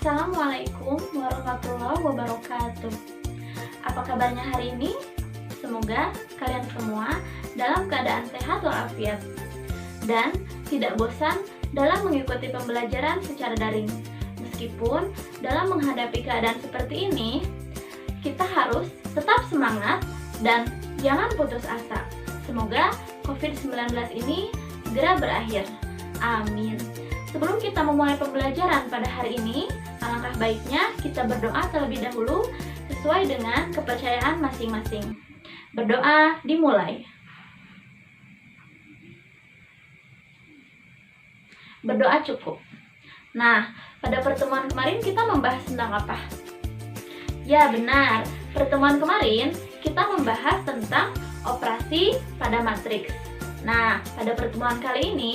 Assalamualaikum warahmatullahi wabarakatuh. Apa kabarnya hari ini? Semoga kalian semua dalam keadaan sehat walafiat dan tidak bosan dalam mengikuti pembelajaran secara daring. Meskipun dalam menghadapi keadaan seperti ini, kita harus tetap semangat dan jangan putus asa. Semoga COVID-19 ini segera berakhir. Amin. Sebelum kita memulai pembelajaran pada hari ini, alangkah baiknya kita berdoa terlebih dahulu sesuai dengan kepercayaan masing-masing. Berdoa dimulai. Berdoa cukup. Nah, pada pertemuan kemarin kita membahas tentang apa? Ya benar, pertemuan kemarin kita membahas tentang operasi pada matriks. Nah, pada pertemuan kali ini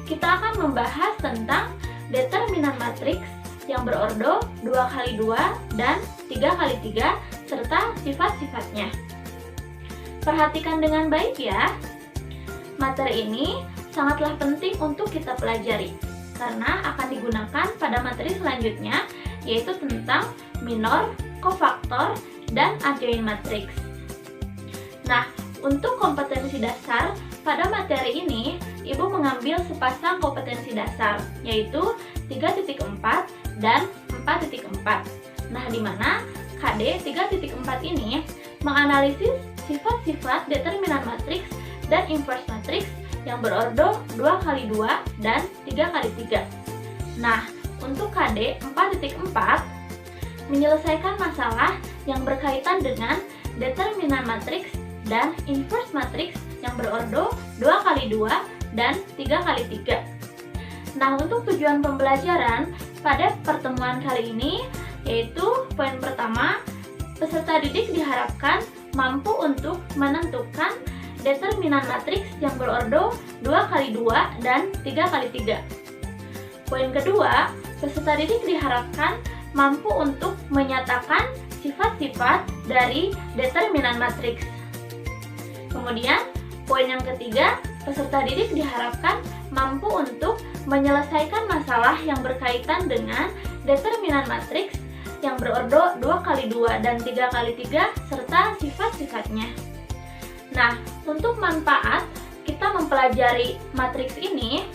kita akan membahas tentang determinan matriks yang berordo 2x2 dan 3x3 serta sifat-sifatnya. Perhatikan dengan baik ya. Materi ini sangatlah penting untuk kita pelajari karena akan digunakan pada materi selanjutnya, yaitu tentang minor, kofaktor, dan adjoint matriks. Nah, untuk kompetensi dasar pada materi ini, Ibu mengambil sepasang kompetensi dasar, yaitu 3.4 dan 4.4. Nah, di mana KD 3.4 ini menganalisis sifat-sifat determinan matriks dan inverse matriks yang berordo 2x2 dan 3x3. Nah, untuk KD 4.4 menyelesaikan masalah yang berkaitan dengan determinan matriks dan inverse matriks yang berordo 2x2 dan 3x3. Nah, untuk tujuan pembelajaran pada pertemuan kali ini, yaitu poin pertama, peserta didik diharapkan mampu untuk menentukan determinan matriks yang berordo 2x2 dan 3x3. Poin kedua, peserta didik diharapkan mampu untuk menyatakan sifat-sifat dari determinan matriks. Kemudian, poin yang ketiga, peserta didik diharapkan mampu untuk menyelesaikan masalah yang berkaitan dengan determinan matriks yang berordo 2x2 dan 3x3 serta sifat-sifatnya. Nah, untuk manfaat kita mempelajari matriks ini,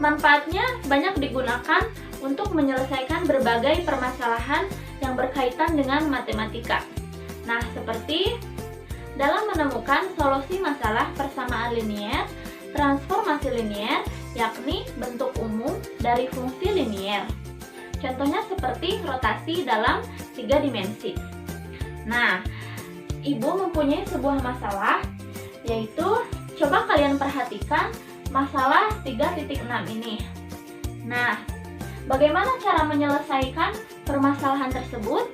manfaatnya banyak digunakan untuk menyelesaikan berbagai permasalahan yang berkaitan dengan matematika. Nah, seperti dalam menemukan solusi masalah persamaan linier, transformasi linier, yakni bentuk umum dari fungsi linier. Contohnya seperti rotasi dalam 3 dimensi. Nah, Ibu mempunyai sebuah masalah, yaitu coba kalian perhatikan masalah 3.6 ini. Nah, bagaimana cara menyelesaikan permasalahan tersebut?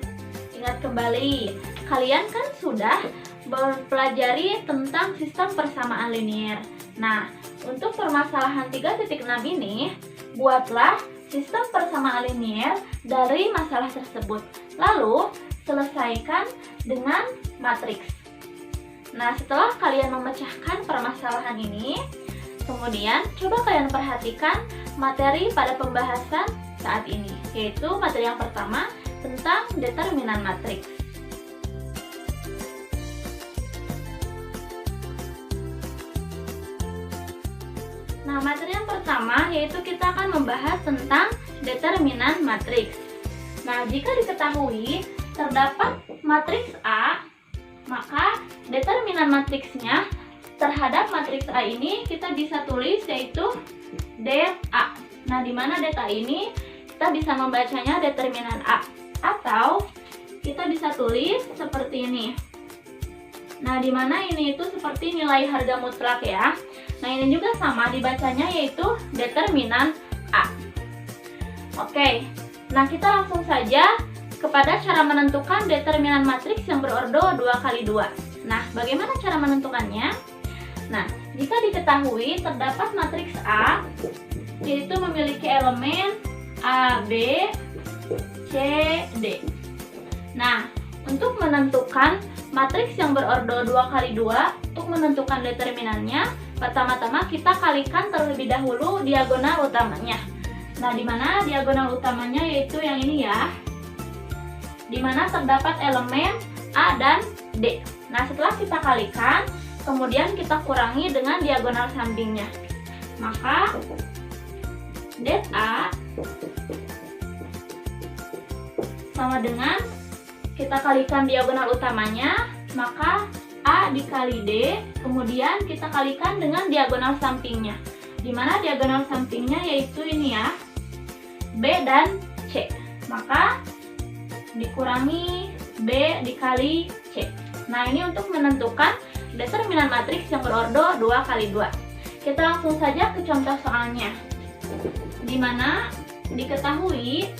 Ingat kembali, kalian kan sudah mempelajari tentang sistem persamaan linier. Nah, untuk permasalahan 3.6 ini, buatlah sistem persamaan linier dari masalah tersebut. Lalu, selesaikan dengan matriks. Nah, setelah kalian memecahkan permasalahan ini, kemudian coba kalian perhatikan materi pada pembahasan saat ini, yaitu materi yang pertama tentang determinan matriks. Nah, materi yang pertama yaitu kita akan membahas tentang determinan matriks. Nah, jika diketahui terdapat matriks A, maka determinan matriksnya terhadap matriks A ini kita bisa tulis yaitu det A. Nah, di mana det A ini kita bisa membacanya determinan A, atau kita bisa tulis seperti ini. Nah, di mana ini itu seperti nilai harga mutlak ya. Nah, ini juga sama dibacanya yaitu determinan A. Oke, nah kita langsung saja kepada cara menentukan determinan matriks yang berordo 2x2. Nah, bagaimana cara menentukannya? Nah, jika diketahui terdapat matriks A, yaitu memiliki elemen A, B, C, D. Nah, untuk menentukan matriks yang berordo 2x2, untuk menentukan determinannya, pertama-tama kita kalikan terlebih dahulu diagonal utamanya. Nah, di mana diagonal utamanya yaitu yang ini ya, di mana terdapat elemen A dan D. Nah, setelah kita kalikan, kemudian kita kurangi dengan diagonal sampingnya. Maka det A sama dengan kita kalikan diagonal utamanya, maka A dikali D, kemudian kita kalikan dengan diagonal sampingnya. Di mana diagonal sampingnya yaitu ini ya, B dan C. Maka dikurangi B dikali C. Nah, ini untuk menentukan determinan matriks yang berordo 2 kali 2. Kita langsung saja ke contoh soalnya. Di mana diketahui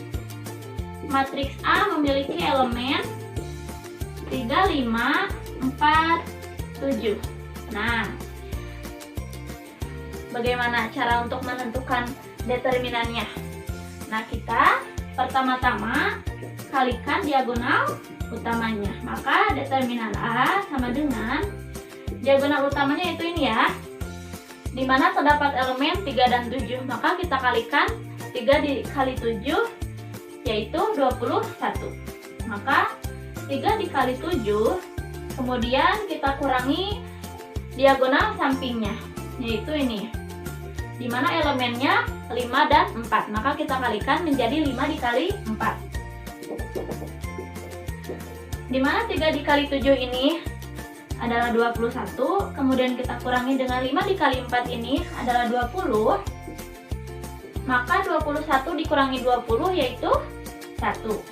matriks A memiliki elemen 3, 5, 4, 7. Nah, bagaimana cara untuk menentukan determinannya? Nah, kita pertama-tama kalikan diagonal utamanya. Maka determinan A sama dengan diagonal utamanya itu ini ya, di mana terdapat elemen 3 dan 7. Maka kita kalikan 3 dikali 7 yaitu 21. Maka 3 dikali 7, kemudian kita kurangi diagonal sampingnya, yaitu ini, di mana elemennya 5 dan 4. Maka kita kalikan menjadi 5 dikali 4. Di mana 3 dikali 7 ini adalah 21, kemudian kita kurangi dengan 5 dikali 4 ini adalah 20. Maka 21 dikurangi 20 yaitu 1.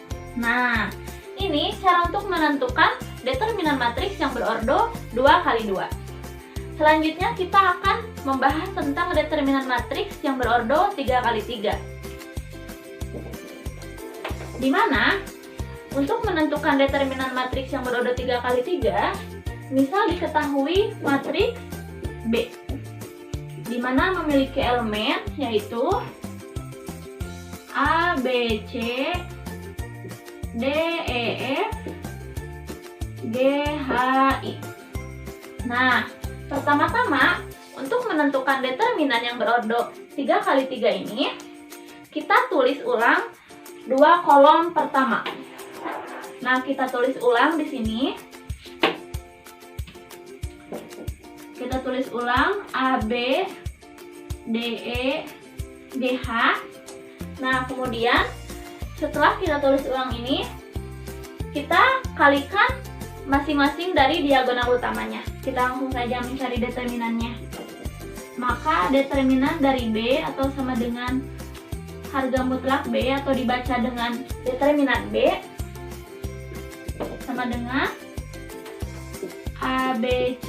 Nah, ini cara untuk menentukan determinan matriks yang berordo 2 kali 2. Selanjutnya kita akan membahas tentang determinan matriks yang berordo 3 kali 3. Di mana untuk menentukan determinan matriks yang berordo 3 kali 3, misal diketahui matriks B, di mana memiliki elemen yaitu A, B, C, D, E, F, G, H, I. Nah, pertama-tama untuk menentukan determinan yang berordo 3 kali 3 ini, kita tulis ulang 2 kolom pertama. Nah, kita tulis ulang di sini. Kita tulis ulang A, B, D, E, G, H. Nah, kemudian setelah kita tulis ulang ini, kita kalikan masing-masing dari diagonal utamanya. Kita langsung saja mencari determinannya. Maka determinan dari B atau sama dengan harga mutlak B atau dibaca dengan determinan B sama dengan A, B, C,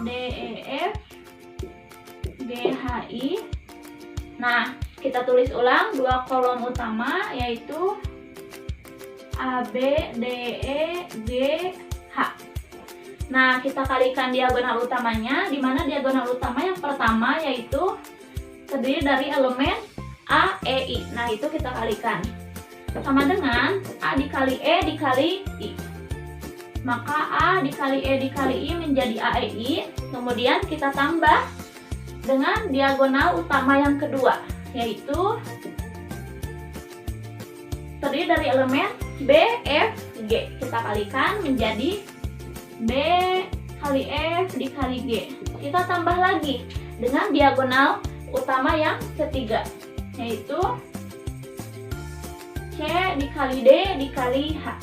D, E, F, G, H, I. Nah, kita tulis ulang 2 kolom utama yaitu A, B, D, E, G, H. Nah, kita kalikan diagonal utamanya, di mana diagonal utama yang pertama yaitu terdiri dari elemen A, E, I. Nah, itu kita kalikan sama dengan A dikali E dikali I. Maka A dikali E dikali I menjadi A, E, I. Kemudian kita tambah dengan diagonal utama yang kedua, yaitu terdiri dari elemen B, F, G. Kita kalikan menjadi B kali F dikali G. Kita tambah lagi dengan diagonal utama yang ketiga, yaitu C dikali D dikali H.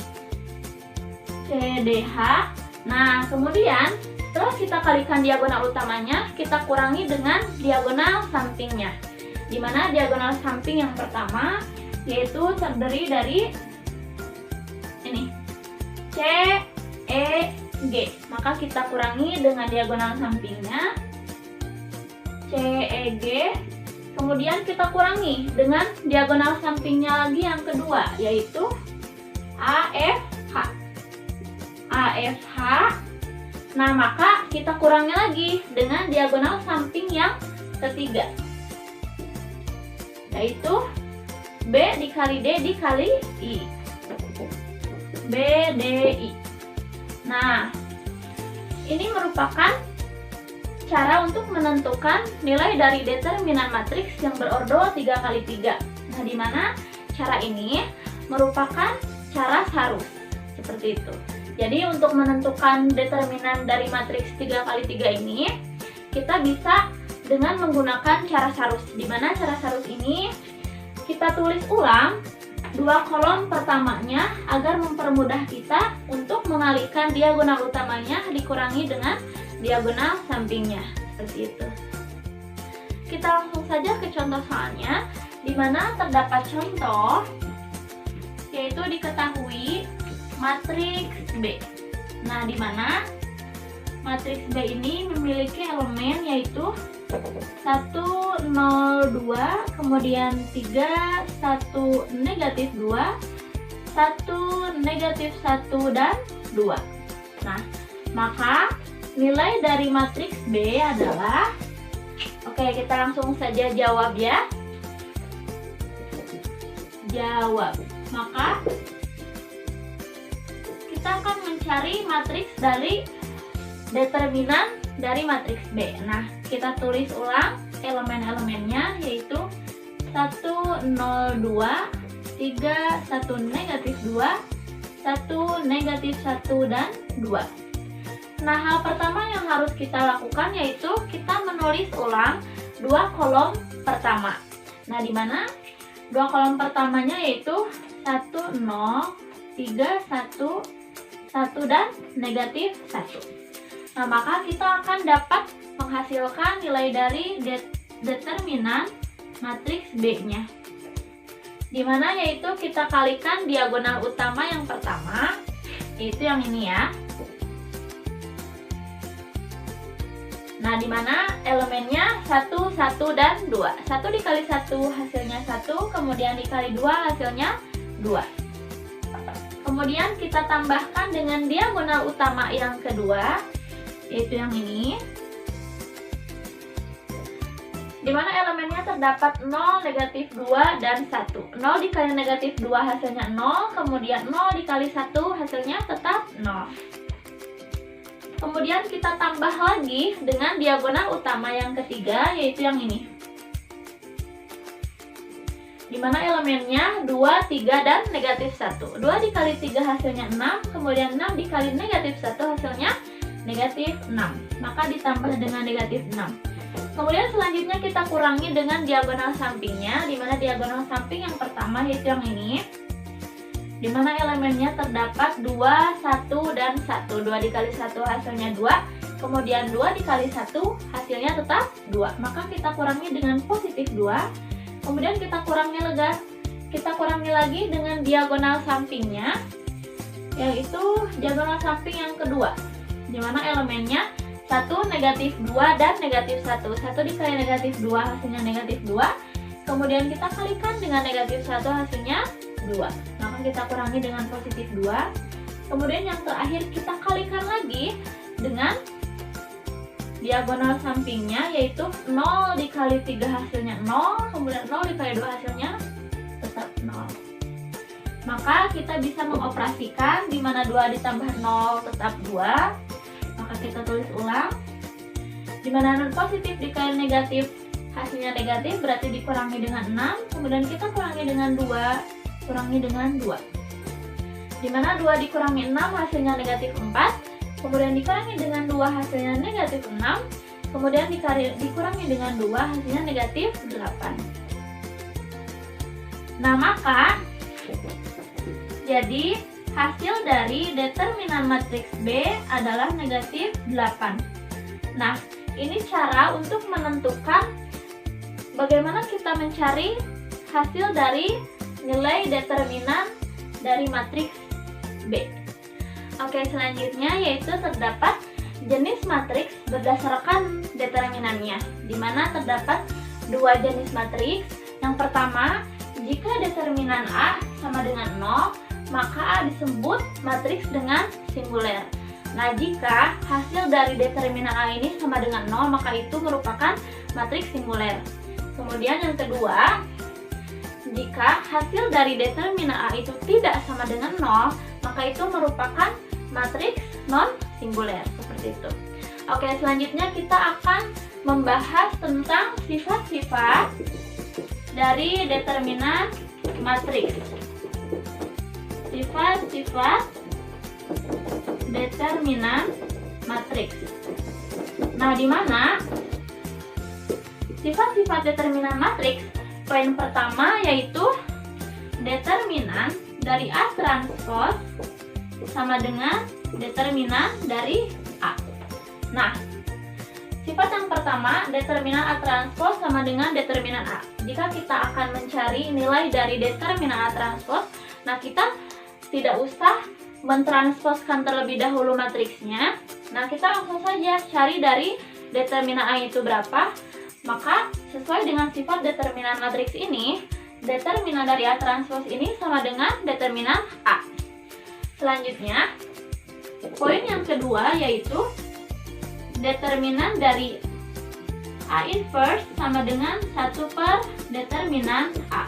C, D, H. Nah, kemudian setelah kita kalikan diagonal utamanya, kita kurangi dengan diagonal sampingnya. Di mana diagonal samping yang pertama yaitu terdiri dari ini C, E, G. Maka kita kurangi dengan diagonal sampingnya C, E, G. Kemudian kita kurangi dengan diagonal sampingnya lagi yang kedua, yaitu A, F, H. A, F, H. Nah, maka kita kurangi lagi dengan diagonal samping yang ketiga, yaitu B dikali D dikali I. B, D, I. Nah, ini merupakan cara untuk menentukan nilai dari determinan matriks yang berordo 3x3. Nah, di mana cara ini merupakan cara sarus, seperti itu. Jadi untuk menentukan determinan dari matriks 3x3 ini, kita bisa dengan menggunakan cara sarus. Di mana cara sarus ini kita tulis ulang dua kolom pertamanya agar mempermudah kita untuk mengalihkan diagonal utamanya dikurangi dengan diagonal sampingnya, seperti itu. Kita langsung saja ke contoh soalnya, di mana terdapat contoh yaitu diketahui matriks B. Nah, di mana matriks B ini memiliki elemen yaitu 1, 0, 2, kemudian 3, 1, negatif 2, 1, negatif 1, dan 2. Nah, maka nilai dari matriks B adalah, oke, kita langsung saja jawab ya. Jawab. Maka kita akan mencari matriks dari determinan dari matriks B. Nah, kita tulis ulang elemen-elemennya yaitu 1, 0, 2, 3, 1, negatif 2, 1, negatif 1, dan 2. Nah, hal pertama yang harus kita lakukan yaitu kita menulis ulang dua kolom pertama. Nah, di mana dua kolom pertamanya yaitu 1, 0, 3, 1, 1, dan negatif 1. Nah, maka kita akan dapat menghasilkan nilai dari determinan matriks B-nya. Dimana yaitu kita kalikan diagonal utama yang pertama, yaitu yang ini ya. Nah, dimana elemennya 1, 1, dan 2. 1 dikali 1 hasilnya 1, kemudian dikali 2 hasilnya 2. Kemudian kita tambahkan dengan diagonal utama yang kedua, yaitu yang ini, dimana elemennya terdapat 0, negatif 2, dan 1. 0 dikali negatif 2 hasilnya 0, kemudian 0 dikali 1 hasilnya tetap 0. Kemudian kita tambah lagi dengan diagonal utama yang ketiga, yaitu yang ini, dimana elemennya 2, 3, dan negatif 1. 2 dikali 3 hasilnya 6, kemudian 6 dikali negatif 1 hasilnya negatif 6, maka ditambah dengan negatif 6. Kemudian selanjutnya kita kurangi dengan diagonal sampingnya, dimana diagonal samping yang pertama yaitu yang ini, dimana elemennya terdapat 2, 1, dan 1. 2 dikali 1 hasilnya 2, kemudian 2 dikali 1 hasilnya tetap 2, maka kita kurangi dengan positif 2. Kemudian kita kurangi lagi dengan diagonal sampingnya, yaitu diagonal samping yang kedua, dimana elemennya 1, negatif 2, dan negatif 1. 1 dikali negatif 2 hasilnya negatif 2, kemudian kita kalikan dengan negatif 1 hasilnya 2, maka kita kurangi dengan positif 2. Kemudian yang terakhir kita kalikan lagi dengan diagonal sampingnya, yaitu 0 dikali 3 hasilnya 0, kemudian 0 dikali 2 hasilnya tetap 0. Maka kita bisa mengoperasikan, dimana 2 ditambah 0 tetap 2. Maka kita tulis ulang, dimana 0 positif dikali negatif hasilnya negatif, berarti dikurangi dengan 6, kemudian kita kurangi dengan 2, kurangi dengan 2, dimana 2 dikurangi 6 hasilnya negatif 4, kemudian dikurangi dengan 2 hasilnya negatif 6, kemudian dikurangi dengan 2 hasilnya negatif 8. Nah, maka jadi hasil dari determinan matriks B adalah negatif 8. Nah, ini cara untuk menentukan bagaimana kita mencari hasil dari nilai determinan dari matriks B. Oke, selanjutnya yaitu terdapat jenis matriks berdasarkan determinannya, di mana terdapat dua jenis matriks. Yang pertama, jika determinan A sama dengan 0, maka A disebut matriks dengan singuler. Nah, jika hasil dari determinan A ini sama dengan 0, maka itu merupakan matriks singuler. Kemudian yang kedua, jika hasil dari determinan A itu tidak sama dengan 0, maka itu merupakan matriks non singuler, seperti itu. Oke, selanjutnya kita akan membahas tentang sifat-sifat dari determinan matriks. Sifat-sifat determinan matriks. Nah, di mana sifat-sifat determinan matriks? Poin pertama yaitu determinan dari A transpos sama dengan determinan dari A. Nah, sifat yang pertama, determinan A transpos sama dengan determinan A. Jika kita akan mencari nilai dari determinan A transpos, nah kita tidak usah mentransposkan terlebih dahulu matriksnya. Nah, kita langsung saja cari dari determinan A itu berapa. Maka, sesuai dengan sifat determinan matriks ini, determinan dari A transpos ini sama dengan determinan A. Selanjutnya, poin yang kedua yaitu determinan dari A inverse sama dengan 1 per determinan A.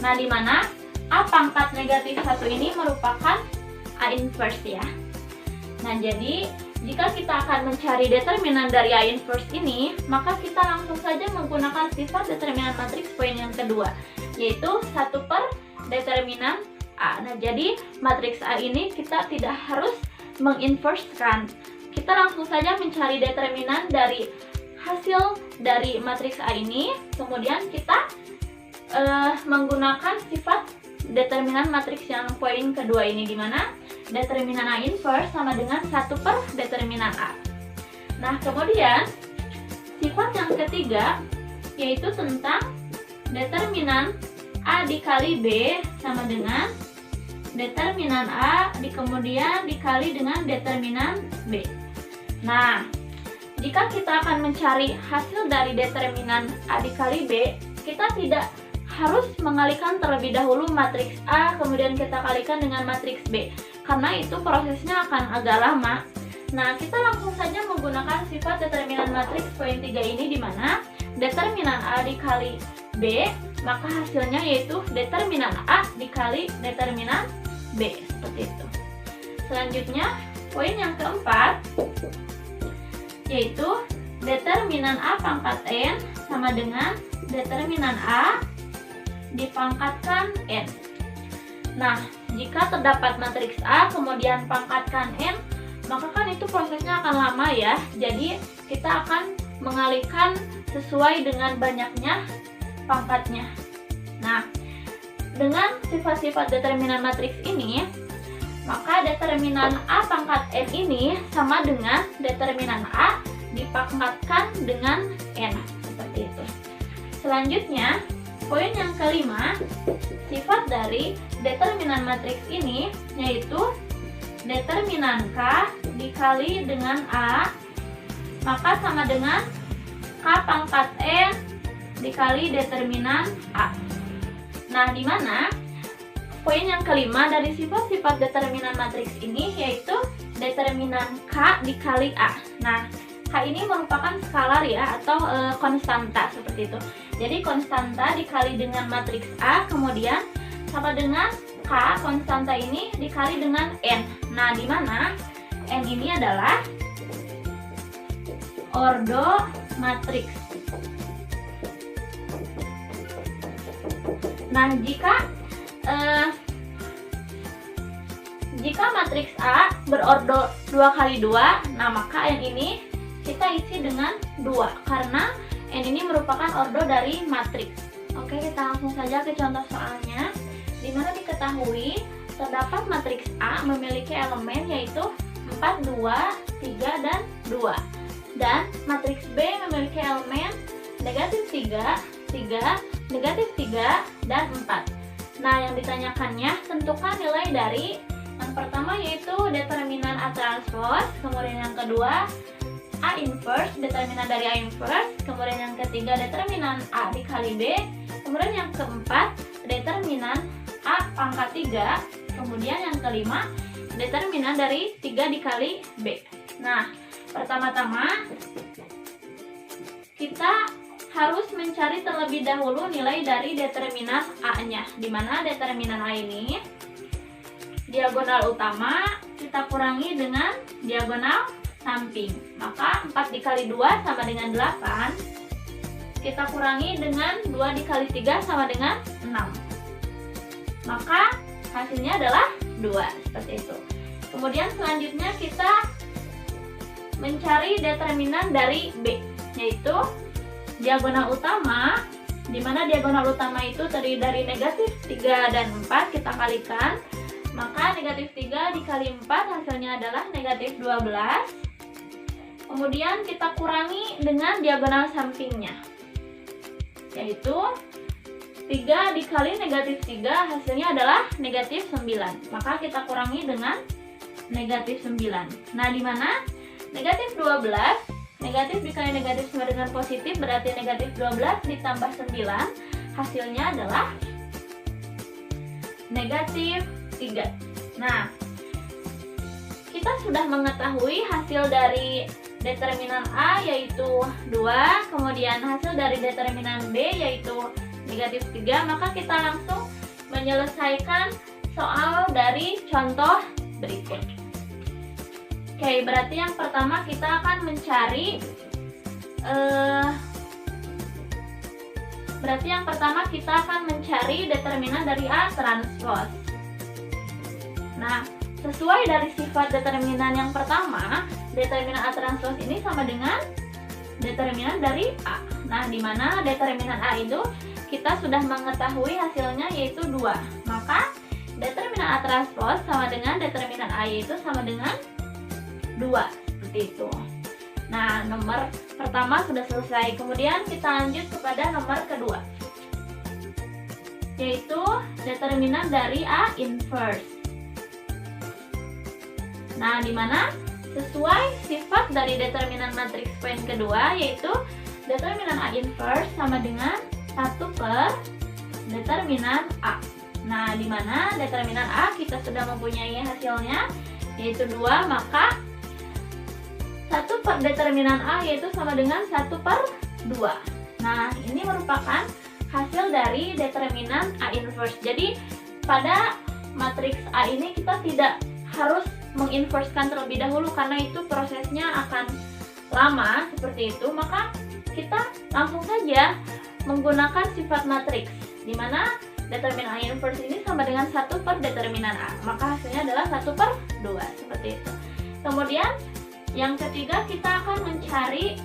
Nah, di mana A pangkat negatif 1 ini merupakan A inverse ya. Nah, jadi jika kita akan mencari determinan dari A inverse ini, maka kita langsung saja menggunakan sifat determinan matriks poin yang kedua, yaitu 1 per determinan A. Nah, jadi matriks A ini kita tidak harus menginversekan. Kita langsung saja mencari determinan dari hasil dari matriks A ini, kemudian kita menggunakan sifat determinan matriks yang poin kedua ini, di mana determinan A inverse sama dengan 1 per determinan A. Nah, kemudian sifat yang ketiga yaitu tentang determinan A dikali B sama dengan determinan A kemudian dikali dengan determinan B. Nah, jika kita akan mencari hasil dari determinan A dikali B, kita tidak harus mengalihkan terlebih dahulu matriks A kemudian kita kalikan dengan matriks B, karena itu prosesnya akan agak lama. Nah, kita langsung saja menggunakan sifat determinan matriks poin 3 ini, di mana determinan A dikali B, maka hasilnya yaitu determinan A dikali determinan B, seperti itu. Selanjutnya, poin yang keempat yaitu determinan A pangkat N sama dengan determinan A dipangkatkan N. Nah, jika terdapat matriks A kemudian pangkatkan N, maka kan itu prosesnya akan lama ya. Jadi kita akan mengalihkan sesuai dengan banyaknya pangkatnya. Nah, dengan sifat-sifat determinan matriks ini, maka determinan A pangkat N ini sama dengan determinan A dipangkatkan dengan N, seperti itu. Selanjutnya, poin yang kelima, sifat dari determinan matriks ini yaitu determinan K dikali dengan A, maka sama dengan K pangkat N dikali determinan A. Nah, di mana poin yang kelima dari sifat-sifat determinan matriks ini yaitu determinan K dikali A. Nah, K ini merupakan skalar ya, atau konstanta seperti itu. Jadi konstanta dikali dengan matriks A, kemudian sama dengan K konstanta ini dikali dengan N. Nah, di mana N ini adalah ordo matriks. Nah, jika matriks A berordo 2 kali 2, nah maka N ini kita isi dengan 2 karena N ini merupakan ordo dari matriks. Oke, kita langsung saja ke contoh soalnya, di mana diketahui terdapat matriks A memiliki elemen yaitu 4, 2, 3, dan 2. Dan matriks B memiliki elemen negatif 3, 3, negatif 3, dan 4. Nah, yang ditanyakannya tentukan nilai dari yang pertama yaitu determinan A transpose, kemudian yang kedua A inverse, determinan dari A inverse, kemudian yang ketiga determinan A dikali B, kemudian yang keempat determinan A pangkat 3, kemudian yang kelima determinan dari 3 dikali B. Nah, pertama-tama kita harus mencari terlebih dahulu nilai dari determinan A-nya, di mana determinan A ini diagonal utama kita kurangi dengan diagonal samping. Maka 4 dikali 2 sama dengan 8. Kita kurangi dengan 2 dikali 3 sama dengan 6. Maka hasilnya adalah 2, seperti itu. Kemudian selanjutnya kita mencari determinan dari B, yaitu diagonal utama, di mana diagonal utama itu terdiri dari negatif 3 dan 4, kita kalikan. Maka negatif 3 dikali 4 hasilnya adalah negatif 12. Kemudian kita kurangi dengan diagonal sampingnya, yaitu 3 dikali negatif 3 hasilnya adalah negatif 9. Maka kita kurangi dengan negatif 9. Nah, di mana negatif 12, negatif dikali negatif sama dengan positif, berarti negatif 12 ditambah 9 hasilnya adalah negatif 3. Nah, kita sudah mengetahui hasil dari determinan A yaitu 2, kemudian hasil dari determinan B yaitu negatif 3, maka kita langsung menyelesaikan soal dari contoh berikut. Oke, berarti yang pertama kita akan mencari determinan dari A transpose. Nah, sesuai dari sifat determinan yang pertama, determinan A transpose ini sama dengan determinan dari A. Nah, di mana determinan A itu kita sudah mengetahui hasilnya yaitu 2. Maka determinan A transpose sama dengan determinan A yaitu sama dengan 2, seperti itu. Nah, nomor pertama sudah selesai. Kemudian kita lanjut kepada nomor kedua, yaitu determinan dari A inverse. Nah, di mana sesuai sifat dari determinan matriks poin kedua, yaitu determinan A inverse sama dengan 1 per determinan A. Nah, di mana determinan A kita sudah mempunyai hasilnya yaitu 2, maka 1 per determinan A yaitu sama dengan 1 per 2. Nah, ini merupakan hasil dari determinan A inverse. Jadi, pada matriks A ini kita tidak harus menginverskan terlebih dahulu karena itu prosesnya akan lama seperti itu. Maka kita langsung saja menggunakan sifat matriks, di mana determinan A inverse ini sama dengan 1 per determinan A, maka hasilnya adalah 1 per 2, seperti itu. Kemudian yang ketiga kita akan mencari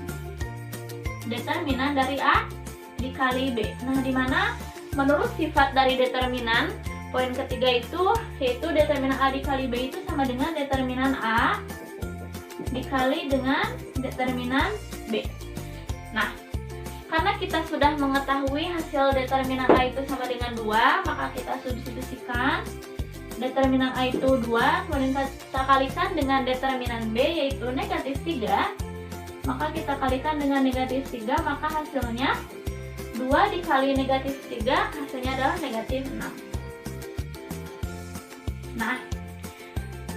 determinan dari A dikali B. Nah, di mana menurut sifat dari determinan poin ketiga itu, yaitu determinan A dikali B itu sama dengan determinan A dikali dengan determinan B. Nah, karena kita sudah mengetahui hasil determinan A itu sama dengan 2, maka kita substitusikan determinan A itu 2, kemudian kita kalikan dengan determinan B yaitu negatif 3. Maka kita kalikan dengan negatif 3, maka hasilnya 2 dikali negatif 3 hasilnya adalah negatif 6. Nah,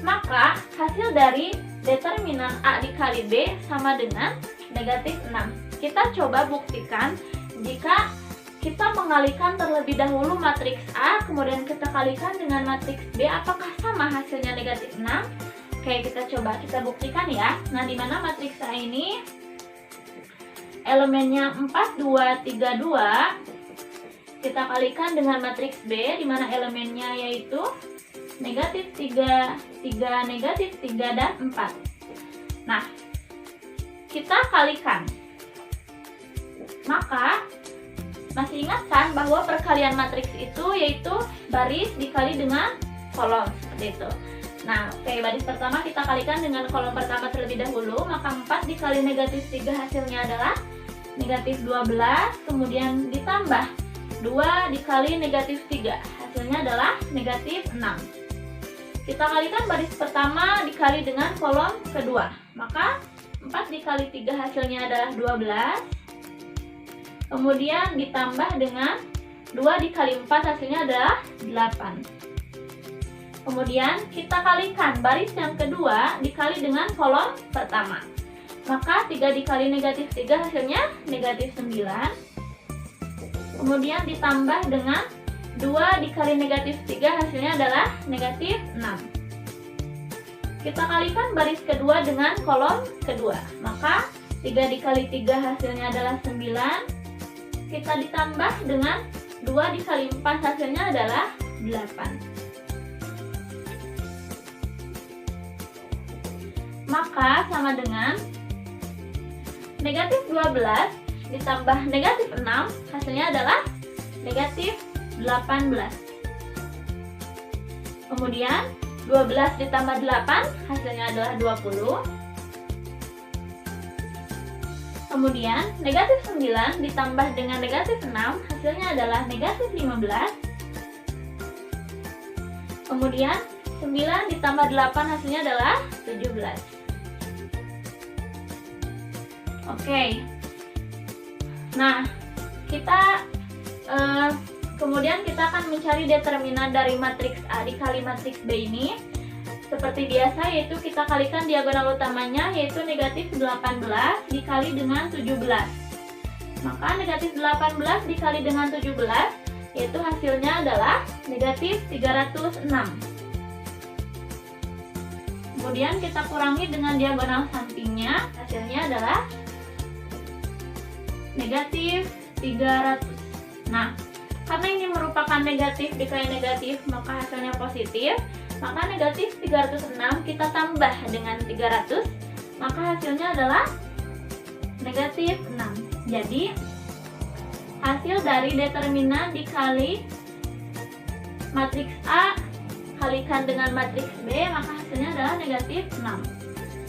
maka hasil dari determinan A dikali B sama dengan negatif 6. Kita coba buktikan jika kita mengalihkan terlebih dahulu matriks A, kemudian kita kalikan dengan matriks B, apakah sama hasilnya negatif 6? Oke, kita buktikan ya. Nah, di mana matriks A ini elemennya 4, 2, 3, 2, kita kalikan dengan matriks B, di mana elemennya yaitu negatif 3, 3, negatif 3, dan 4. Nah, kita kalikan. Maka, masih ingat kan bahwa perkalian matriks itu yaitu baris dikali dengan kolom, seperti itu. Nah, oke, baris pertama kita kalikan dengan kolom pertama terlebih dahulu, maka 4 dikali negatif 3 hasilnya adalah negatif 12, kemudian ditambah 2 dikali negatif 3, hasilnya adalah negatif 6. Kita kalikan baris pertama dikali dengan kolom kedua, maka 4 dikali 3 hasilnya adalah 12, kemudian ditambah dengan 2 dikali 4 hasilnya adalah 8. Kemudian kita kalikan baris yang kedua dikali dengan kolom pertama, maka 3 dikali negatif 3 hasilnya negatif 9. Kemudian ditambah dengan 2 dikali negatif 3 hasilnya adalah negatif 6. kita kalikan baris kedua dengan kolom kedua. Maka 3 dikali 3 hasilnya adalah 9. Kita ditambah dengan 2 dikali 4 hasilnya adalah 8. Maka sama dengan negatif 12 ditambah negatif 6 hasilnya adalah negatif 18. Kemudian 12 ditambah 8 hasilnya adalah 20. Kemudian negatif 9 ditambah dengan negatif 6 hasilnya adalah negatif 15. Kemudian 9 ditambah 8 hasilnya adalah 17. Oke. Nah, kemudian kita akan mencari determinan dari matriks A dikali matriks B ini. Seperti biasa, yaitu kita kalikan diagonal utamanya, yaitu negatif 18 dikali dengan 17. Maka negatif 18 dikali dengan 17, yaitu hasilnya adalah negatif 306. Kemudian kita kurangi dengan diagonal sampingnya, hasilnya adalah negatif 300. Nah, karena ini merupakan negatif dikali negatif, maka hasilnya positif. Maka negatif 306 kita tambah dengan 300, maka hasilnya adalah negatif 6. Jadi, hasil dari determinan dikali matriks A kalikan dengan matriks B, maka hasilnya adalah negatif 6.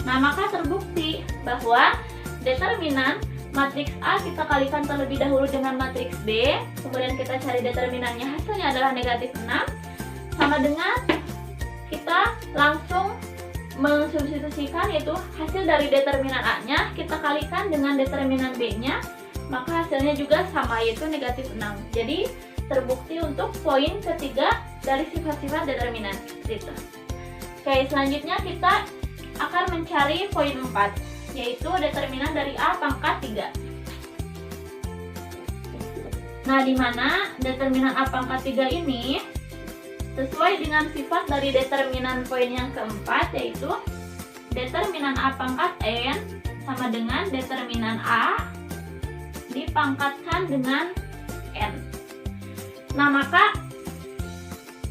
Nah, maka terbukti bahwa determinan matriks A kita kalikan terlebih dahulu dengan matriks B, kemudian kita cari determinannya, hasilnya adalah negatif 6, sama dengan kita langsung mensubstitusikan, yaitu hasil dari determinan A-nya kita kalikan dengan determinan B-nya, maka hasilnya juga sama, yaitu negatif 6. Jadi terbukti untuk poin ketiga dari sifat-sifat determinan. Gitu. Oke, selanjutnya kita akan mencari poin 4, yaitu determinan dari A pangkat 3. Nah, di mana determinan A pangkat 3 ini sesuai dengan sifat dari determinan poin yang keempat, yaitu determinan A pangkat N sama dengan determinan A dipangkatkan dengan N. Nah, maka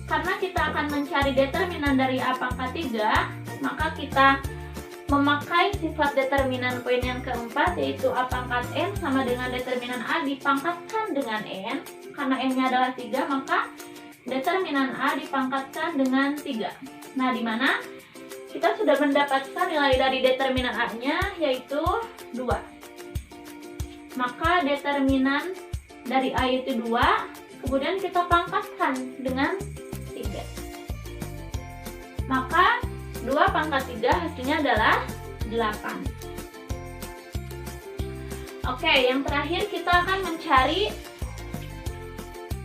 karena kita akan mencari determinan dari A pangkat 3, maka kita memakai sifat determinan poin yang keempat, yaitu A pangkat N sama dengan determinan A dipangkatkan dengan N. Karena N-nya adalah 3, maka determinan A dipangkatkan dengan 3. Nah, di mana kita sudah mendapatkan nilai dari determinan A-nya, yaitu 2. Maka determinan dari A yaitu 2, kemudian kita pangkatkan dengan 3. Maka 2 pangkat 3 hasilnya adalah 8. Oke, yang terakhir kita akan mencari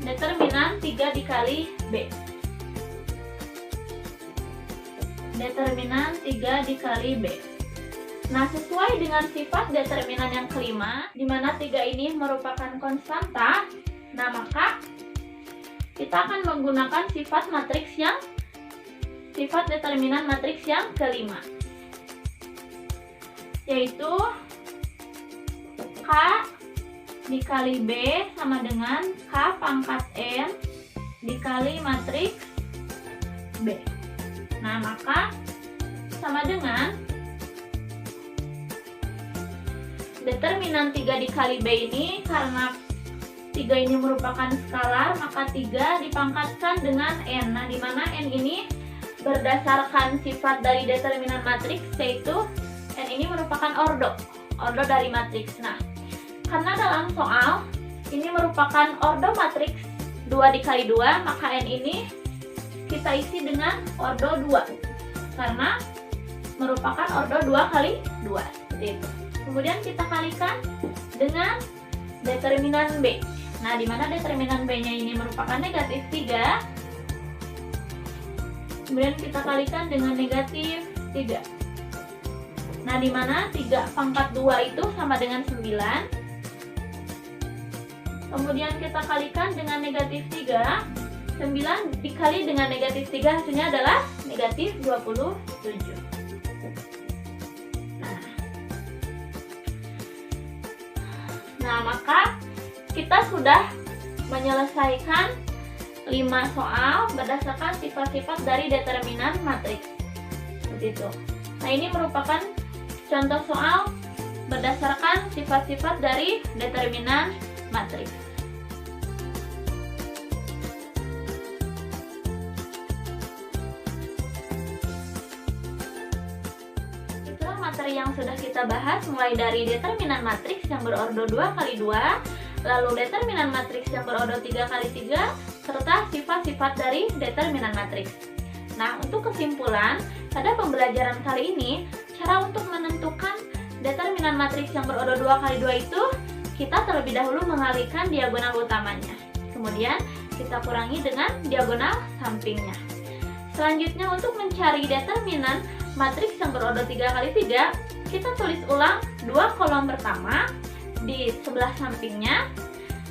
determinan 3 dikali B. Determinan 3 dikali B. Nah, sesuai dengan sifat determinan yang kelima, di mana 3 ini merupakan konstanta, nah maka kita akan menggunakan sifat determinan matriks yang kelima, yaitu K dikali B sama dengan K pangkat N dikali matriks B. Nah, maka sama dengan determinan 3 dikali B ini, karena 3 ini merupakan skalar, maka 3 dipangkatkan dengan N. Nah, di mana N ini berdasarkan sifat dari determinan matriks, yaitu N ini merupakan ordo dari matriks. Nah, karena dalam soal ini merupakan ordo matriks 2 dikali 2, maka N ini kita isi dengan ordo 2 karena merupakan ordo 2 kali 2, seperti itu. Kemudian kita kalikan dengan determinan B. Nah, di mana determinan B-nya ini merupakan negatif 3, kemudian kita kalikan dengan negatif 3. Nah, di mana 3 pangkat 2 itu sama dengan 9. Kemudian kita kalikan dengan negatif 3. 9 dikali dengan negatif 3 hasilnya adalah negatif 27. Nah, maka kita sudah menyelesaikan 5 soal berdasarkan sifat-sifat dari determinan matriks. Seperti itu. Nah, ini merupakan contoh soal berdasarkan sifat-sifat dari determinan matriks. Itulah materi yang sudah kita bahas, mulai dari determinan matriks yang berordo 2x2, lalu determinan matriks yang berordo 3x3, serta sifat-sifat dari determinan matriks. Nah, untuk kesimpulan, pada pembelajaran kali ini, cara untuk menentukan determinan matriks yang berordo 2x2 itu, kita terlebih dahulu mengalihkan diagonal utamanya. Kemudian, kita kurangi dengan diagonal sampingnya. Selanjutnya, untuk mencari determinan matriks yang berordo 3x3, kita tulis ulang 2 kolom pertama di sebelah sampingnya.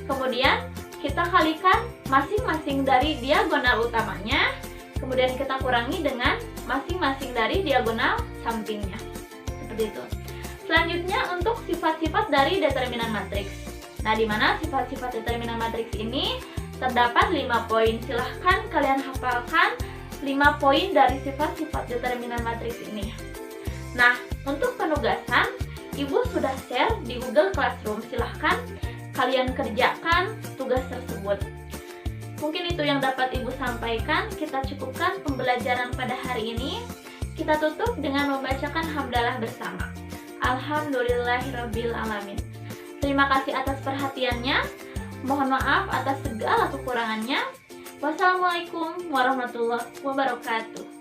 Kemudian, kita kalikan masing-masing dari diagonal utamanya. Kemudian kita kurangi dengan masing-masing dari diagonal sampingnya. Seperti itu. Selanjutnya untuk sifat-sifat dari determinan matriks. Nah, di mana sifat-sifat determinan matriks ini terdapat 5 poin. Silahkan kalian hafalkan 5 poin dari sifat-sifat determinan matriks ini. Nah, untuk penugasan, Ibu sudah share di Google Classroom. Silahkan kalian kerjakan tugas tersebut. Mungkin itu yang dapat Ibu sampaikan. Kita cukupkan pembelajaran pada hari ini. Kita tutup dengan membacakan hamdalah bersama. Alhamdulillahirabbil alamin. Terima kasih atas perhatiannya. Mohon maaf atas segala kekurangannya. Wassalamualaikum warahmatullahi wabarakatuh.